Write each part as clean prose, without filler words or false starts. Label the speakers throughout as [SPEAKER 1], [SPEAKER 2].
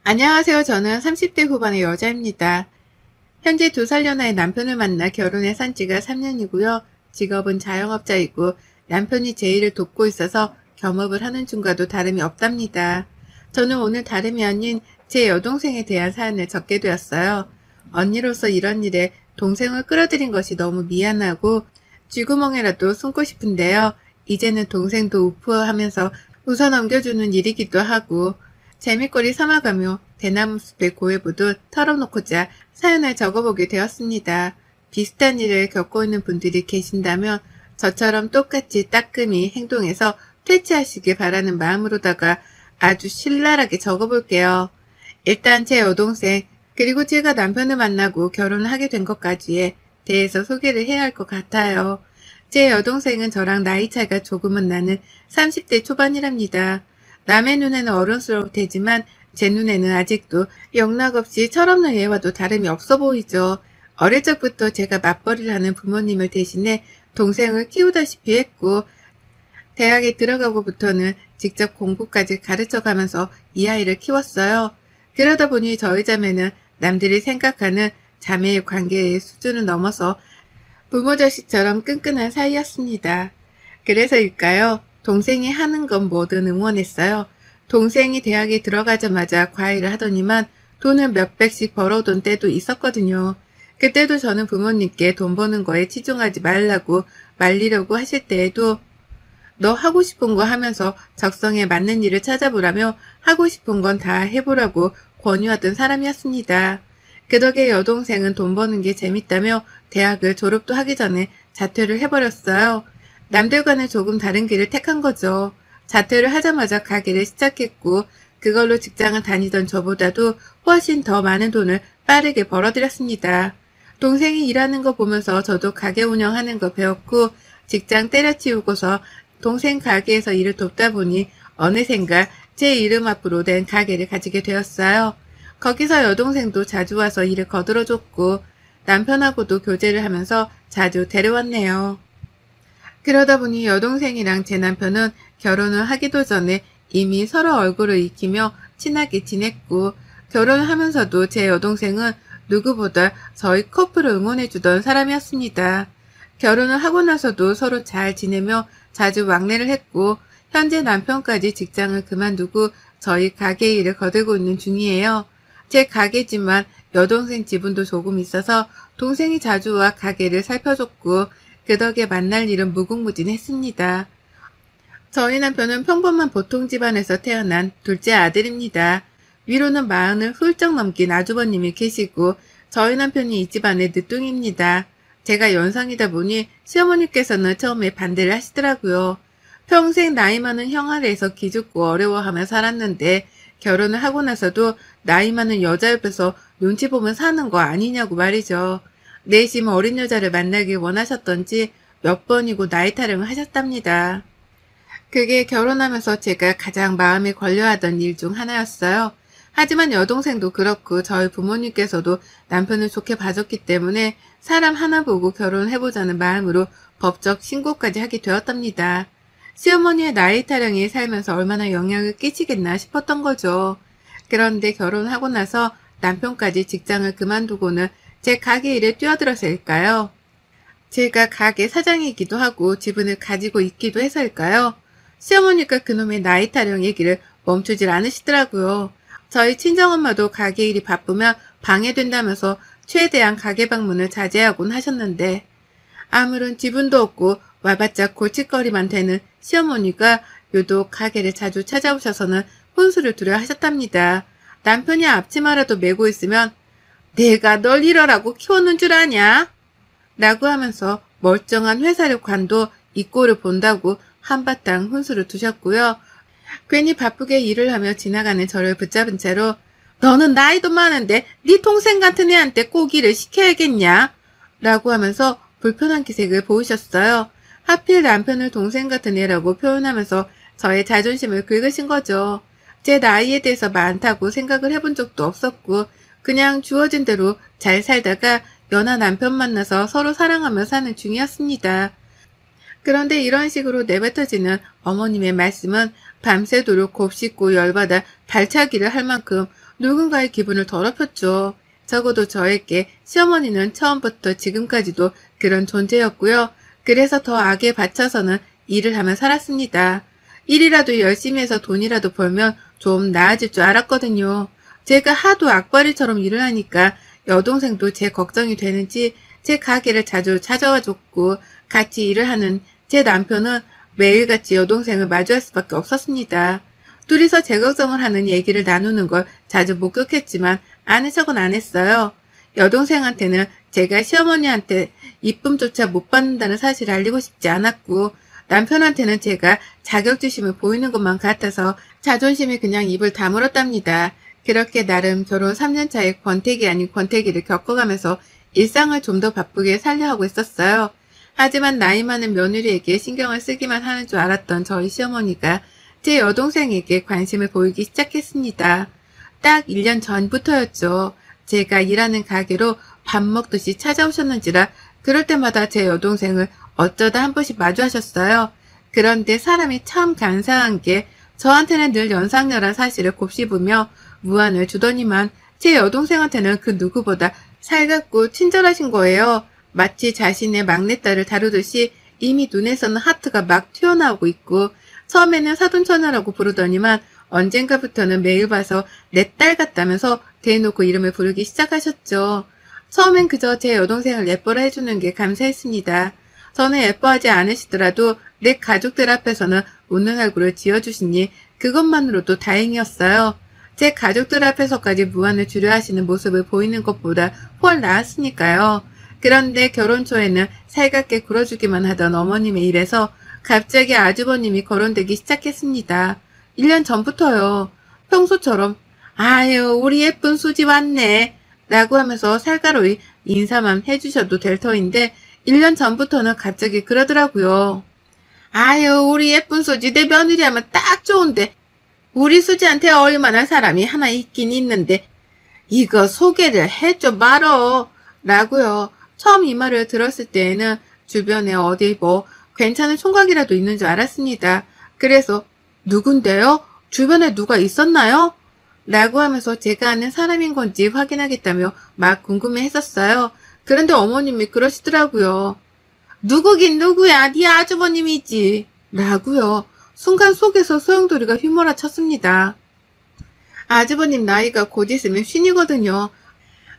[SPEAKER 1] 안녕하세요. 저는 30대 후반의 여자입니다. 현재 2살 연하의 남편을 만나 결혼해 산 지가 3년이고요. 직업은 자영업자이고 남편이 제 일을 돕고 있어서 겸업을 하는 중과도 다름이 없답니다. 저는 오늘 다름이 아닌 제 여동생에 대한 사연을 적게 되었어요. 언니로서 이런 일에 동생을 끌어들인 것이 너무 미안하고 쥐구멍에라도 숨고 싶은데요. 이제는 동생도 우프하면서 웃어 넘겨주는 일이기도 하고 재미거리 삼아가며 대나무 숲에 고해보듯 털어놓고자 사연을 적어보게 되었습니다. 비슷한 일을 겪고 있는 분들이 계신다면 저처럼 똑같이 따끔히 행동해서 퇴치하시길 바라는 마음으로다가 아주 신랄하게 적어볼게요. 일단 제 여동생 그리고 제가 남편을 만나고 결혼을 하게 된 것까지에 대해서 소개를 해야 할 것 같아요. 제 여동생은 저랑 나이 차이가 조금은 나는 30대 초반이랍니다. 남의 눈에는 어른스러울 테지만 제 눈에는 아직도 영락없이 철없는 애와도 다름이 없어 보이죠. 어릴 적부터 제가 맞벌이를 하는 부모님을 대신해 동생을 키우다시피 했고 대학에 들어가고부터는 직접 공부까지 가르쳐가면서 이 아이를 키웠어요. 그러다 보니 저희 자매는 남들이 생각하는 자매의 관계의 수준을 넘어서 부모 자식처럼 끈끈한 사이였습니다. 그래서일까요? 동생이 하는 건 뭐든 응원했어요. 동생이 대학에 들어가자마자 과외를 하더니만 돈을 몇백씩 벌어오던 때도 있었거든요. 그때도 저는 부모님께 돈 버는 거에 치중하지 말라고 말리려고 하실 때에도 너 하고 싶은 거 하면서 적성에 맞는 일을 찾아보라며 하고 싶은 건 다 해보라고 권유하던 사람이었습니다. 그 덕에 여동생은 돈 버는 게 재밌다며 대학을 졸업도 하기 전에 자퇴를 해버렸어요. 남들과는 조금 다른 길을 택한 거죠. 자퇴를 하자마자 가게를 시작했고 그걸로 직장을 다니던 저보다도 훨씬 더 많은 돈을 빠르게 벌어들였습니다. 동생이 일하는 거 보면서 저도 가게 운영하는 거 배웠고 직장 때려치우고서 동생 가게에서 일을 돕다 보니 어느샌가 제 이름 앞으로 된 가게를 가지게 되었어요. 거기서 여동생도 자주 와서 일을 거들어줬고 남편하고도 교제를 하면서 자주 데려왔네요. 그러다 보니 여동생이랑 제 남편은 결혼을 하기도 전에 이미 서로 얼굴을 익히며 친하게 지냈고 결혼을 하면서도 제 여동생은 누구보다 저희 커플을 응원해주던 사람이었습니다. 결혼을 하고 나서도 서로 잘 지내며 자주 왕래를 했고 현재 남편까지 직장을 그만두고 저희 가게 일을 거들고 있는 중이에요. 제 가게지만 여동생 지분도 조금 있어서 동생이 자주 와 가게를 살펴줬고 그 덕에 만날 일은 무궁무진했습니다. 저희 남편은 평범한 보통 집안에서 태어난 둘째 아들입니다. 위로는 40을 훌쩍 넘긴 아주버님이 계시고 저희 남편이 이 집안의 늦둥이입니다. 제가 연상이다 보니 시어머니께서는 처음에 반대를 하시더라고요. 평생 나이 많은 형 아래에서 기죽고 어려워하며 살았는데 결혼을 하고 나서도 나이 많은 여자 옆에서 눈치 보면 사는 거 아니냐고 말이죠. 내심 어린 여자를 만나길 원하셨던지 몇 번이고 나이 타령을 하셨답니다. 그게 결혼하면서 제가 가장 마음에 걸려하던 일 중 하나였어요. 하지만 여동생도 그렇고 저희 부모님께서도 남편을 좋게 봐줬기 때문에 사람 하나 보고 결혼해보자는 마음으로 법적 신고까지 하게 되었답니다. 시어머니의 나이 타령이 살면서 얼마나 영향을 끼치겠나 싶었던 거죠. 그런데 결혼하고 나서 남편까지 직장을 그만두고는 제 가게 일에 뛰어들어서일까요? 제가 가게 사장이기도 하고 지분을 가지고 있기도 해서일까요? 시어머니가 그놈의 나이 타령 얘기를 멈추질 않으시더라고요. 저희 친정엄마도 가게 일이 바쁘면 방해된다면서 최대한 가게 방문을 자제하곤 하셨는데 아무런 지분도 없고 와봤자 골칫거리만 되는 시어머니가 유독 가게를 자주 찾아오셔서는 혼수를 두려 하셨답니다. 남편이 앞치마라도 메고 있으면 내가 널 이러라고 키워놓은 줄 아냐? 라고 하면서 멀쩡한 회사를 관둬 이 꼴을 본다고 한바탕 혼수를 두셨고요. 괜히 바쁘게 일을 하며 지나가는 저를 붙잡은 채로 너는 나이도 많은데 네 동생 같은 애한테 꼭 일을 시켜야겠냐? 라고 하면서 불편한 기색을 보이셨어요. 하필 남편을 동생 같은 애라고 표현하면서 저의 자존심을 긁으신 거죠. 제 나이에 대해서 많다고 생각을 해본 적도 없었고 그냥 주어진 대로 잘 살다가 연하 남편 만나서 서로 사랑하며 사는 중이었습니다. 그런데 이런 식으로 내뱉어지는 어머님의 말씀은 밤새도록 곱씹고 열받아 발차기를 할 만큼 누군가의 기분을 더럽혔죠. 적어도 저에게 시어머니는 처음부터 지금까지도 그런 존재였고요. 그래서 더 악에 받쳐서는 일을 하며 살았습니다. 일이라도 열심히 해서 돈이라도 벌면 좀 나아질 줄 알았거든요. 제가 하도 악바리처럼 일을 하니까 여동생도 제 걱정이 되는지 제 가게를 자주 찾아와 줬고 같이 일을 하는 제 남편은 매일같이 여동생을 마주할 수밖에 없었습니다. 둘이서 제 걱정을 하는 얘기를 나누는 걸 자주 목격했지만 아는 척은 안 했어요. 여동생한테는 제가 시어머니한테 이쁨조차 못 받는다는 사실을 알리고 싶지 않았고 남편한테는 제가 자격지심을 보이는 것만 같아서 자존심이 그냥 입을 다물었답니다. 그렇게 나름 결혼 3년 차에 권태기 아닌 권태기를 겪어가면서 일상을 좀 더 바쁘게 살려 하고 있었어요. 하지만 나이 많은 며느리에게 신경을 쓰기만 하는 줄 알았던 저희 시어머니가 제 여동생에게 관심을 보이기 시작했습니다. 딱 1년 전부터였죠. 제가 일하는 가게로 밥 먹듯이 찾아오셨는지라 그럴 때마다 제 여동생을 어쩌다 한 번씩 마주하셨어요. 그런데 사람이 참 간사한 게 저한테는 늘 연상녀란 사실을 곱씹으며 무안을 주더니만 제 여동생한테는 그 누구보다 살갑고 친절하신 거예요. 마치 자신의 막내딸을 다루듯이 이미 눈에서는 하트가 막 튀어나오고 있고 처음에는 사돈처녀라고 부르더니만 언젠가부터는 매일 봐서 내 딸 같다면서 대놓고 이름을 부르기 시작하셨죠. 처음엔 그저 제 여동생을 예뻐라 해주는 게 감사했습니다. 저는 예뻐하지 않으시더라도 내 가족들 앞에서는 웃는 얼굴을 지어주시니 그것만으로도 다행이었어요. 제 가족들 앞에서까지 무안을 주려 하시는 모습을 보이는 것보다 훨 나았으니까요. 그런데 결혼 초에는 살갑게 굴어주기만 하던 어머님의 일에서 갑자기 아주버님이 거론되기 시작했습니다. 1년 전부터요. 평소처럼 아유 우리 예쁜 수지 왔네 라고 하면서 살가로이 인사만 해주셔도 될 터인데 1년 전부터는 갑자기 그러더라고요. 아유 우리 예쁜 수지 내 며느리 하면 딱 좋은데 우리 수지한테 어울릴만한 사람이 하나 있긴 있는데 이거 소개를 해줘 말어 라고요. 처음 이 말을 들었을 때에는 주변에 어디 뭐 괜찮은 총각이라도 있는 줄 알았습니다. 그래서 누군데요? 주변에 누가 있었나요? 라고 하면서 제가 아는 사람인 건지 확인하겠다며 막 궁금해 했었어요. 그런데 어머님이 그러시더라고요. 누구긴 누구야 네 아주버님이지 라고요. 순간 속에서 소용돌이가 휘몰아 쳤습니다. 아주버님 나이가 곧 있으면 쉰이거든요.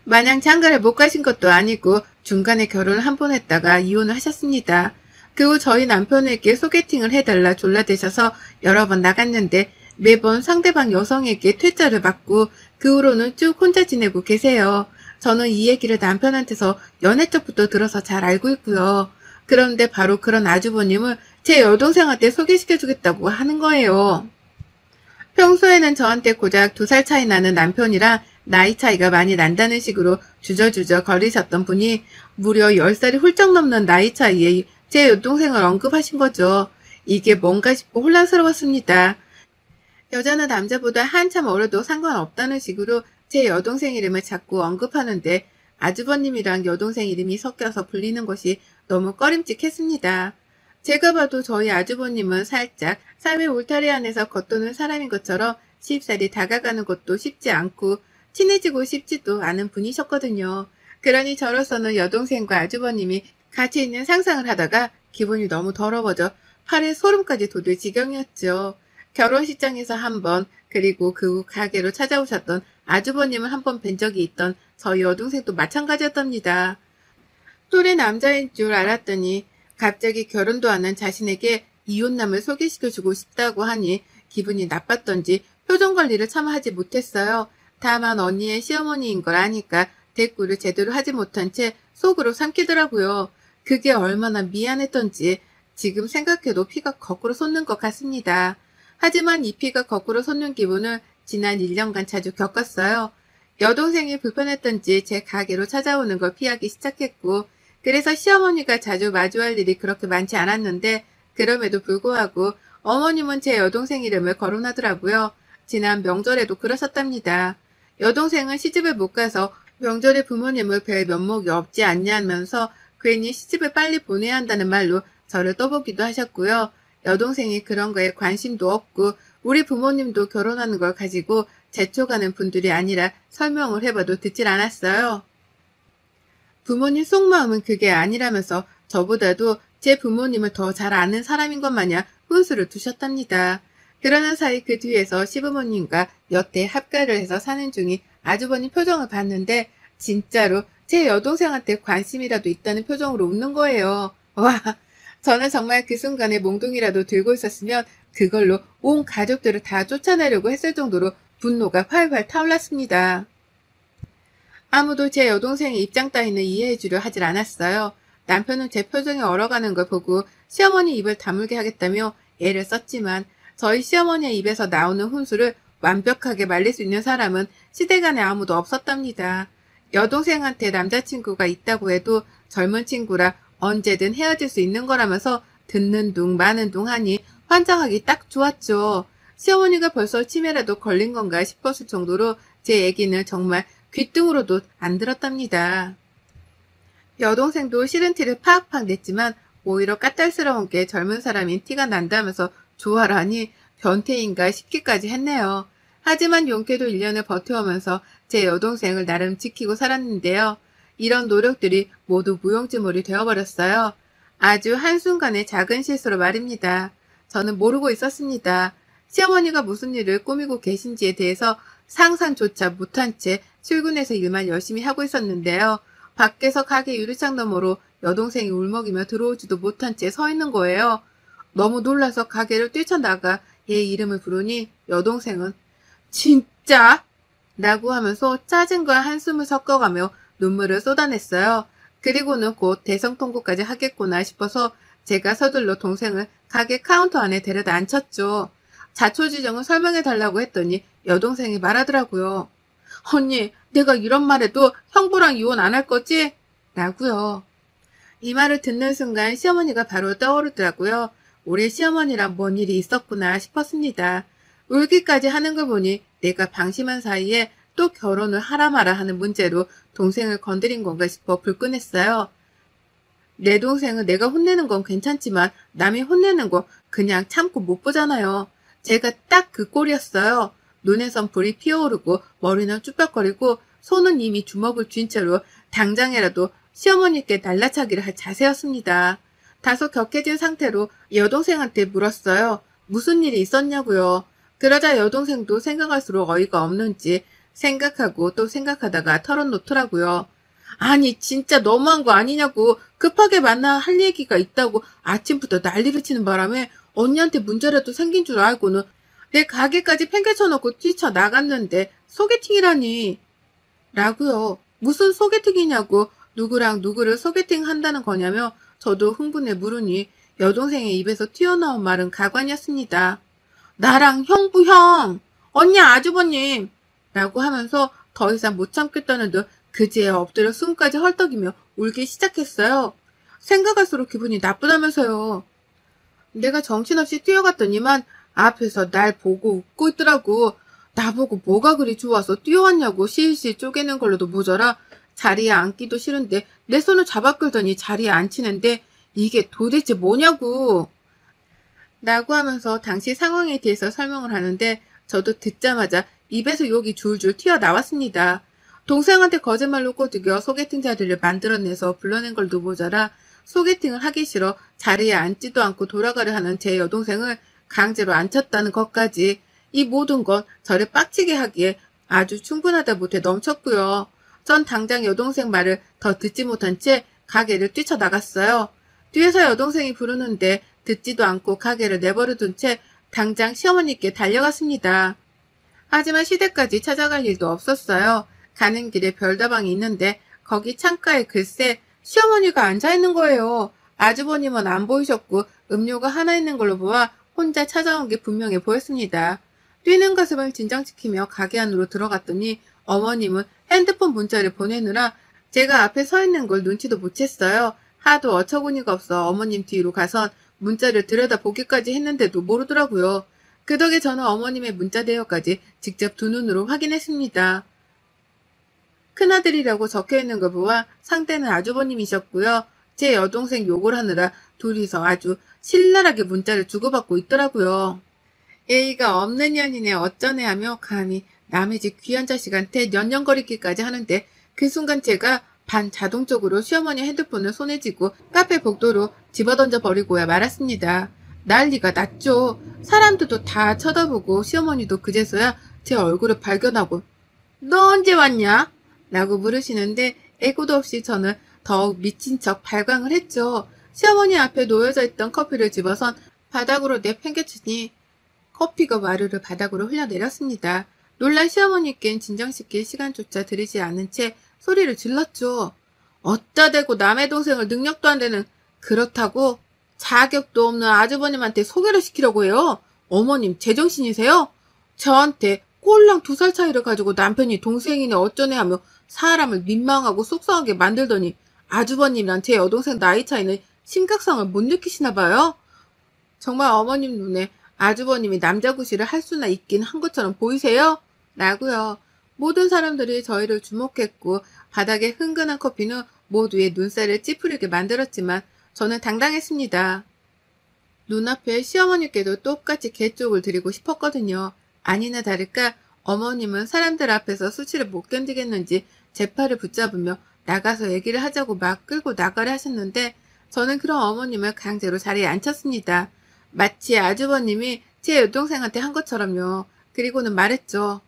[SPEAKER 1] 마냥 장가를 못 가신 것도 아니고 중간에 결혼을 한 번 했다가 이혼을 하셨습니다. 그 후 저희 남편에게 소개팅을 해달라 졸라대셔서 여러 번 나갔는데 매번 상대방 여성에게 퇴짜를 받고 그 후로는 쭉 혼자 지내고 계세요. 저는 이 얘기를 남편한테서 연애 쪽부터 들어서 잘 알고 있고요. 그런데 바로 그런 아주버님을 제 여동생한테 소개시켜주겠다고 하는 거예요. 평소에는 저한테 고작 2살 차이 나는 남편이라 나이 차이가 많이 난다는 식으로 주저주저 거리셨던 분이 무려 10살이 훌쩍 넘는 나이 차이에 제 여동생을 언급하신 거죠. 이게 뭔가 싶고 혼란스러웠습니다. 여자는 남자보다 한참 어려도 상관없다는 식으로 제 여동생 이름을 자꾸 언급하는데 아주버님이랑 여동생 이름이 섞여서 불리는 것이 너무 꺼림칙했습니다. 제가 봐도 저희 아주버님은 살짝 삶의 울타리 안에서 겉도는 사람인 것처럼 쉽사리 다가가는 것도 쉽지 않고 친해지고 싶지도 않은 분이셨거든요. 그러니 저로서는 여동생과 아주버님이 같이 있는 상상을 하다가 기분이 너무 더러워져 팔에 소름까지 돋을 지경이었죠. 결혼식장에서 한 번, 그리고 그 후 가게로 찾아오셨던 아주버님을 한 번 뵌 적이 있던 저희 여동생도 마찬가지였답니다. 또래 남자인 줄 알았더니 갑자기 결혼도 안 한 자신에게 이혼남을 소개시켜주고 싶다고 하니 기분이 나빴던지 표정 관리를 참 하지 못했어요. 다만 언니의 시어머니인 걸 아니까 대꾸를 제대로 하지 못한 채 속으로 삼키더라고요. 그게 얼마나 미안했던지 지금 생각해도 피가 거꾸로 솟는 것 같습니다. 하지만 이 피가 거꾸로 솟는 기분을 지난 1년간 자주 겪었어요. 여동생이 불편했던지 제 가게로 찾아오는 걸 피하기 시작했고 그래서 시어머니가 자주 마주할 일이 그렇게 많지 않았는데 그럼에도 불구하고 어머님은 제 여동생 이름을 거론하더라고요. 지난 명절에도 그러셨답니다. 여동생은 시집을 못 가서 명절에 부모님을 뵐 면목이 없지 않냐면서 괜히 시집을 빨리 보내야 한다는 말로 저를 떠보기도 하셨고요. 여동생이 그런 거에 관심도 없고 우리 부모님도 결혼하는 걸 가지고 재촉하는 분들이 아니라 설명을 해봐도 듣질 않았어요. 부모님 속마음은 그게 아니라면서 저보다도 제 부모님을 더 잘 아는 사람인 것 마냥 훈수를 두셨답니다. 그러는 사이 그 뒤에서 시부모님과 여태 합가를 해서 사는 중인 아주버님 표정을 봤는데 진짜로 제 여동생한테 관심이라도 있다는 표정으로 웃는 거예요. 와, 저는 정말 그 순간에 몽둥이라도 들고 있었으면 그걸로 온 가족들을 다 쫓아내려고 했을 정도로 분노가 활활 타올랐습니다. 아무도 제 여동생의 입장 따위는 이해해주려 하질 않았어요. 남편은 제 표정이 얼어가는 걸 보고 시어머니 입을 다물게 하겠다며 애를 썼지만 저희 시어머니의 입에서 나오는 훈수를 완벽하게 말릴 수 있는 사람은 시대간에 아무도 없었답니다. 여동생한테 남자친구가 있다고 해도 젊은 친구라 언제든 헤어질 수 있는 거라면서 듣는 둥 마는 둥 하니 환장하기 딱 좋았죠. 시어머니가 벌써 치매라도 걸린 건가 싶었을 정도로 제 얘기는 정말 귓등으로도 안 들었답니다. 여동생도 싫은 티를 팍팍 냈지만 오히려 까탈스러운 게 젊은 사람인 티가 난다면서 좋아라니 변태인가 싶기까지 했네요. 하지만 용케도 1년을 버텨오면서 제 여동생을 나름 지키고 살았는데요. 이런 노력들이 모두 무용지물이 되어버렸어요. 아주 한순간의 작은 실수로 말입니다. 저는 모르고 있었습니다. 시어머니가 무슨 일을 꾸미고 계신지에 대해서 상상조차 못한 채 출근해서 일만 열심히 하고 있었는데요. 밖에서 가게 유리창 너머로 여동생이 울먹이며 들어오지도 못한 채 서 있는 거예요. 너무 놀라서 가게를 뛰쳐나가 얘 이름을 부르니 여동생은 진짜? 라고 하면서 짜증과 한숨을 섞어가며 눈물을 쏟아냈어요. 그리고는 곧 대성통곡까지 하겠구나 싶어서 제가 서둘러 동생을 가게 카운터 안에 데려다 앉혔죠. 자초지종을 설명해달라고 했더니 여동생이 말하더라고요. 언니, 내가 이런 말해도 형부랑 이혼 안 할 거지? 라고요. 이 말을 듣는 순간 시어머니가 바로 떠오르더라고요. 올해 시어머니랑 뭔 일이 있었구나 싶었습니다. 울기까지 하는 걸 보니 내가 방심한 사이에 또 결혼을 하라 마라 하는 문제로 동생을 건드린 건가 싶어 불끈했어요. 내 동생은 내가 혼내는 건 괜찮지만 남이 혼내는 거 그냥 참고 못 보잖아요. 제가 딱 그 꼴이었어요. 눈에선 불이 피어오르고 머리는 쭈뼛거리고 손은 이미 주먹을 쥔 채로 당장이라도 시어머니께 날라차기를 할 자세였습니다. 다소 격해진 상태로 여동생한테 물었어요. 무슨 일이 있었냐고요. 그러자 여동생도 생각할수록 어이가 없는지 생각하고 또 생각하다가 털어놓더라고요. 아니 진짜 너무한 거 아니냐고. 급하게 만나 할 얘기가 있다고 아침부터 난리를 치는 바람에 언니한테 문제라도 생긴 줄 알고는 내 가게까지 팽개쳐놓고 뛰쳐나갔는데 소개팅이라니. 라고요. 무슨 소개팅이냐고. 누구랑 누구를 소개팅 한다는 거냐며 저도 흥분해 물으니 여동생의 입에서 튀어나온 말은 가관이었습니다. 나랑 형부 형, 언니 아주버님 라고 하면서 더 이상 못 참겠다는 듯 그제야 엎드려 숨까지 헐떡이며 울기 시작했어요. 생각할수록 기분이 나쁘다면서요. 내가 정신없이 뛰어갔더니만 앞에서 날 보고 웃고 있더라고. 나보고 뭐가 그리 좋아서 뛰어왔냐고 실실 쪼개는 걸로도 모자라 자리에 앉기도 싫은데 내 손을 잡아 끌더니 자리에 앉히는데 이게 도대체 뭐냐고. 라고 하면서 당시 상황에 대해서 설명을 하는데 저도 듣자마자 입에서 욕이 줄줄 튀어나왔습니다. 동생한테 거짓말로 꼬드겨 소개팅 자리를 만들어내서 불러낸 걸도 모자라 소개팅을 하기 싫어 자리에 앉지도 않고 돌아가려 하는 제 여동생을 강제로 앉혔다는 것까지 이 모든 건 저를 빡치게 하기에 아주 충분하다 못해 넘쳤고요. 전 당장 여동생 말을 더 듣지 못한 채 가게를 뛰쳐나갔어요. 뒤에서 여동생이 부르는데 듣지도 않고 가게를 내버려둔 채 당장 시어머니께 달려갔습니다. 하지만 시댁까지 찾아갈 일도 없었어요. 가는 길에 별다방이 있는데 거기 창가에 글쎄 시어머니가 앉아있는 거예요. 아주버님은 안 보이셨고 음료가 하나 있는 걸로 보아 혼자 찾아온 게 분명해 보였습니다. 뛰는 가슴을 진정시키며 가게 안으로 들어갔더니 어머님은 핸드폰 문자를 보내느라 제가 앞에 서 있는 걸 눈치도 못 챘어요. 하도 어처구니가 없어 어머님 뒤로 가선 문자를 들여다보기까지 했는데도 모르더라고요. 그 덕에 저는 어머님의 문자 대여까지 직접 두 눈으로 확인했습니다. 큰아들이라고 적혀있는 걸 보아 상대는 아주버님이셨고요. 제 여동생 욕을 하느라 둘이서 아주 신랄하게 문자를 주고받고 있더라고요. 예의가 없는 년이네 어쩌네 하며 감히 남의 집 귀한 자식한테 년년거리기까지 하는데 그 순간 제가 반자동적으로 시어머니 핸드폰을 손에 쥐고 카페 복도로 집어던져 버리고야 말았습니다. 난리가 났죠. 사람들도 다 쳐다보고 시어머니도 그제서야 제 얼굴을 발견하고 너 언제 왔냐? 라고 물으시는데 애고도 없이 저는 더욱 미친 척 발광을 했죠. 시어머니 앞에 놓여져 있던 커피를 집어선 바닥으로 내팽개치니 커피가 와르르 바닥으로 흘러내렸습니다. 놀란 시어머니께는 진정시킬 시간조차 들이지 않은 채 소리를 질렀죠. 어따 대고 남의 동생을 능력도 안 되는 그렇다고 자격도 없는 아주버님한테 소개를 시키려고 해요. 어머님 제정신이세요? 저한테 꼴랑 2살 차이를 가지고 남편이 동생이네 어쩌네 하며 사람을 민망하고 속상하게 만들더니 아주버님이랑 제 여동생 나이 차이는 심각성을 못 느끼시나 봐요. 정말 어머님 눈에 아주버님이 남자구실을 할 수나 있긴 한 것처럼 보이세요? 라고요. 모든 사람들이 저희를 주목했고 바닥에 흥건한 커피는 모두의 눈살을 찌푸리게 만들었지만 저는 당당했습니다. 눈앞에 시어머니께도 똑같이 개쪽을 드리고 싶었거든요. 아니나 다를까 어머님은 사람들 앞에서 수치를 못 견디겠는지 제 팔을 붙잡으며 나가서 얘기를 하자고 막 끌고 나가려 하셨는데 저는 그런 어머님을 강제로 자리에 앉혔습니다. 마치 아주버님이 제 여동생한테 한 것처럼요. 그리고는 말했죠.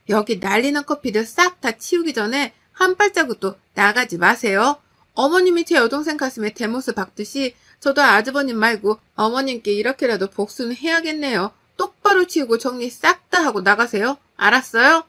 [SPEAKER 1] 여기 난리난 커피를 싹 다 치우기 전에 한 발자국도 나가지 마세요. 어머님이 제 여동생 가슴에 대못을 박듯이 저도 아주버님 말고 어머님께 이렇게라도 복수는 해야겠네요. 똑바로 치우고 정리 싹 다 하고 나가세요. 알았어요?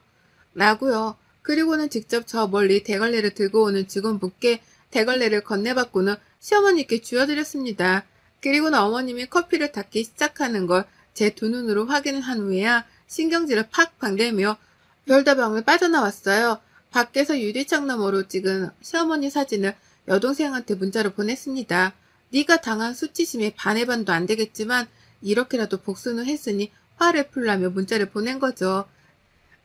[SPEAKER 1] 라고요. 그리고는 직접 저 멀리 대걸레를 들고 오는 직원분께 대걸레를 건네받고는 시어머니께 쥐어드렸습니다. 그리고는 어머님이 커피를 닦기 시작하는 걸 제 두 눈으로 확인을 한 후에야 신경질을 팍팍 내며 별다방을 빠져나왔어요. 밖에서 유리창 너머로 찍은 시어머니 사진을 여동생한테 문자로 보냈습니다. 네가 당한 수치심에 반의 반도 안 되겠지만 이렇게라도 복수는 했으니 화를 풀라며 문자를 보낸 거죠.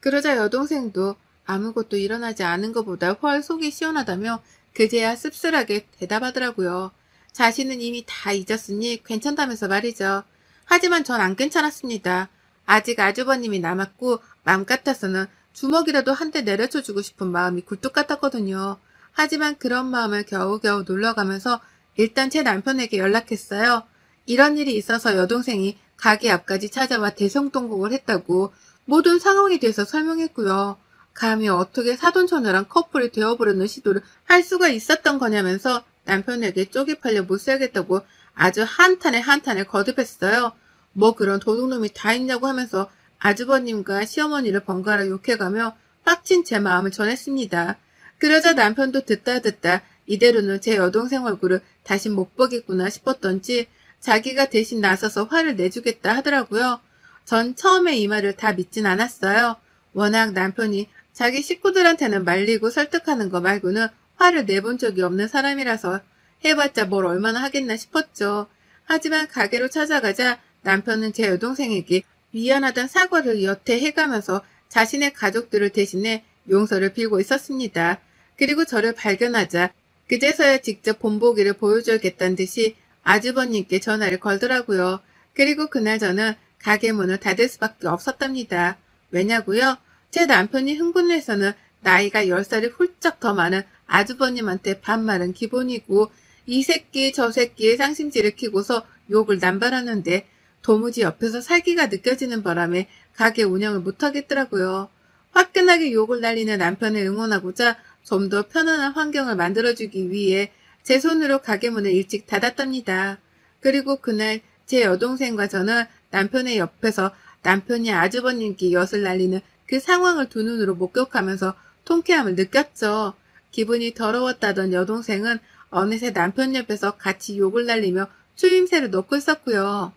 [SPEAKER 1] 그러자 여동생도 아무것도 일어나지 않은 것보다 훨 속이 시원하다며 그제야 씁쓸하게 대답하더라고요. 자신은 이미 다 잊었으니 괜찮다면서 말이죠. 하지만 전 안 괜찮았습니다. 아직 아주버님이 남았고 맘 같아서는 주먹이라도 한 대 내려쳐주고 싶은 마음이 굴뚝 같았거든요. 하지만 그런 마음을 겨우겨우 놀러가면서 일단 제 남편에게 연락했어요. 이런 일이 있어서 여동생이 가게 앞까지 찾아와 대성통곡을 했다고 모든 상황에 대해서 설명했고요. 감히 어떻게 사돈처녀랑 커플이 되어보려는 시도를 할 수가 있었던 거냐면서 남편에게 쪽이 팔려 못 살겠다고 아주 한탄에 한탄을 거듭했어요. 뭐 그런 도둑놈이 다 있냐고 하면서 아주버님과 시어머니를 번갈아 욕해가며 빡친 제 마음을 전했습니다. 그러자 남편도 듣다 이대로는 제 여동생 얼굴을 다시 못 보겠구나 싶었던지 자기가 대신 나서서 화를 내주겠다 하더라고요. 전 처음에 이 말을 다 믿진 않았어요. 워낙 남편이 자기 식구들한테는 말리고 설득하는 거 말고는 화를 내본 적이 없는 사람이라서 해봤자 뭘 얼마나 하겠나 싶었죠. 하지만 가게로 찾아가자 남편은 제 여동생에게 미안하단 사과를 여태 해가면서 자신의 가족들을 대신해 용서를 빌고 있었습니다. 그리고 저를 발견하자 그제서야 직접 본보기를 보여줘야겠다는 듯이 아주버님께 전화를 걸더라고요. 그리고 그날 저는 가게 문을 닫을 수밖에 없었답니다. 왜냐고요? 제 남편이 흥분해서는 나이가 10살이 훌쩍 더 많은 아주버님한테 반말은 기본이고 이 새끼 저 새끼의 상심지를 키고서 욕을 남발하는데 도무지 옆에서 살기가 느껴지는 바람에 가게 운영을 못하겠더라고요. 화끈하게 욕을 날리는 남편을 응원하고자 좀 더 편안한 환경을 만들어주기 위해 제 손으로 가게 문을 일찍 닫았답니다. 그리고 그날 제 여동생과 저는 남편의 옆에서 남편이 아주버님께 엿을 날리는 그 상황을 두 눈으로 목격하면서 통쾌함을 느꼈죠. 기분이 더러웠다던 여동생은 어느새 남편 옆에서 같이 욕을 날리며 추임새를 넣고 있었고요.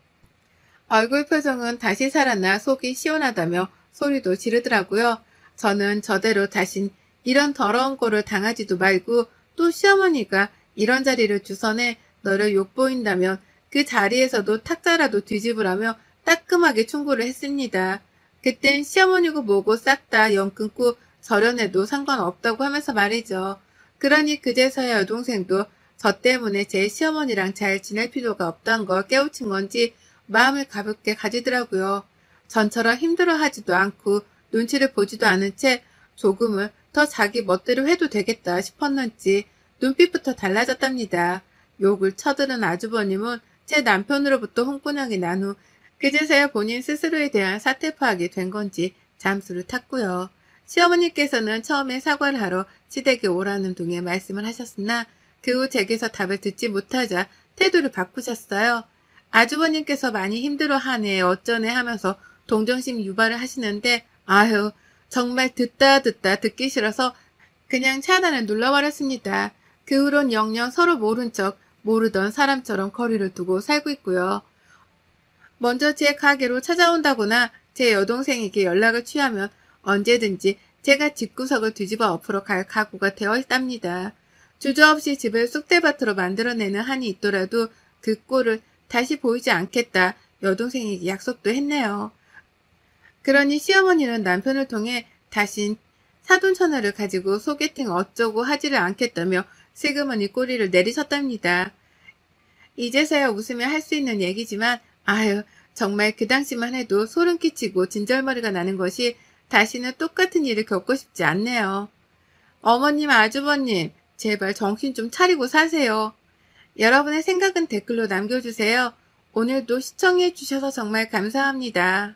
[SPEAKER 1] 얼굴 표정은 다시 살아나 속이 시원하다며 소리도 지르더라고요. 저는 저대로 다신 이런 더러운 꼴을 당하지도 말고 또 시어머니가 이런 자리를 주선해 너를 욕보인다면 그 자리에서도 탁자라도 뒤집으라며 따끔하게 충고를 했습니다. 그땐 시어머니고 뭐고 싹 다 연 끊고 절연해도 상관없다고 하면서 말이죠. 그러니 그제서야 여동생도 저 때문에 제 시어머니랑 잘 지낼 필요가 없다는 걸 깨우친 건지 마음을 가볍게 가지더라고요. 전처럼 힘들어하지도 않고 눈치를 보지도 않은 채 조금은 더 자기 멋대로 해도 되겠다 싶었는지 눈빛부터 달라졌답니다. 욕을 쳐들은 아주버님은 제 남편으로부터 홍군형이 난 후 그제서야 본인 스스로에 대한 사태 파악이 된 건지 잠수를 탔고요. 시어머니께서는 처음에 사과를 하러 시댁에 오라는 동에 말씀을 하셨으나 그 후 제게서 답을 듣지 못하자 태도를 바꾸셨어요. 아주버님께서 많이 힘들어하네 어쩌네 하면서 동정심 유발을 하시는데 아휴 정말 듣다 듣기 싫어서 그냥 차단을 눌러버렸습니다. 그 후론 영영 서로 모른 척 모르던 사람처럼 거리를 두고 살고 있고요. 먼저 제 가게로 찾아온다거나 제 여동생에게 연락을 취하면 언제든지 제가 집구석을 뒤집어 엎으러 갈 각오가 되어 있답니다. 주저없이 집을 쑥대밭으로 만들어내는 한이 있더라도 그 꼴을 다시 보이지 않겠다 여동생에게 약속도 했네요. 그러니 시어머니는 남편을 통해 다신 사돈처녀를 가지고 소개팅 어쩌고 하지를 않겠다며 슬그머니 꼬리를 내리셨답니다. 이제서야 웃으며 할 수 있는 얘기지만 아유 정말 그 당시만 해도 소름 끼치고 진절머리가 나는 것이 다시는 똑같은 일을 겪고 싶지 않네요. 어머님 아주버님 제발 정신 좀 차리고 사세요. 여러분의 생각은 댓글로 남겨주세요. 오늘도 시청해 주셔서 정말 감사합니다.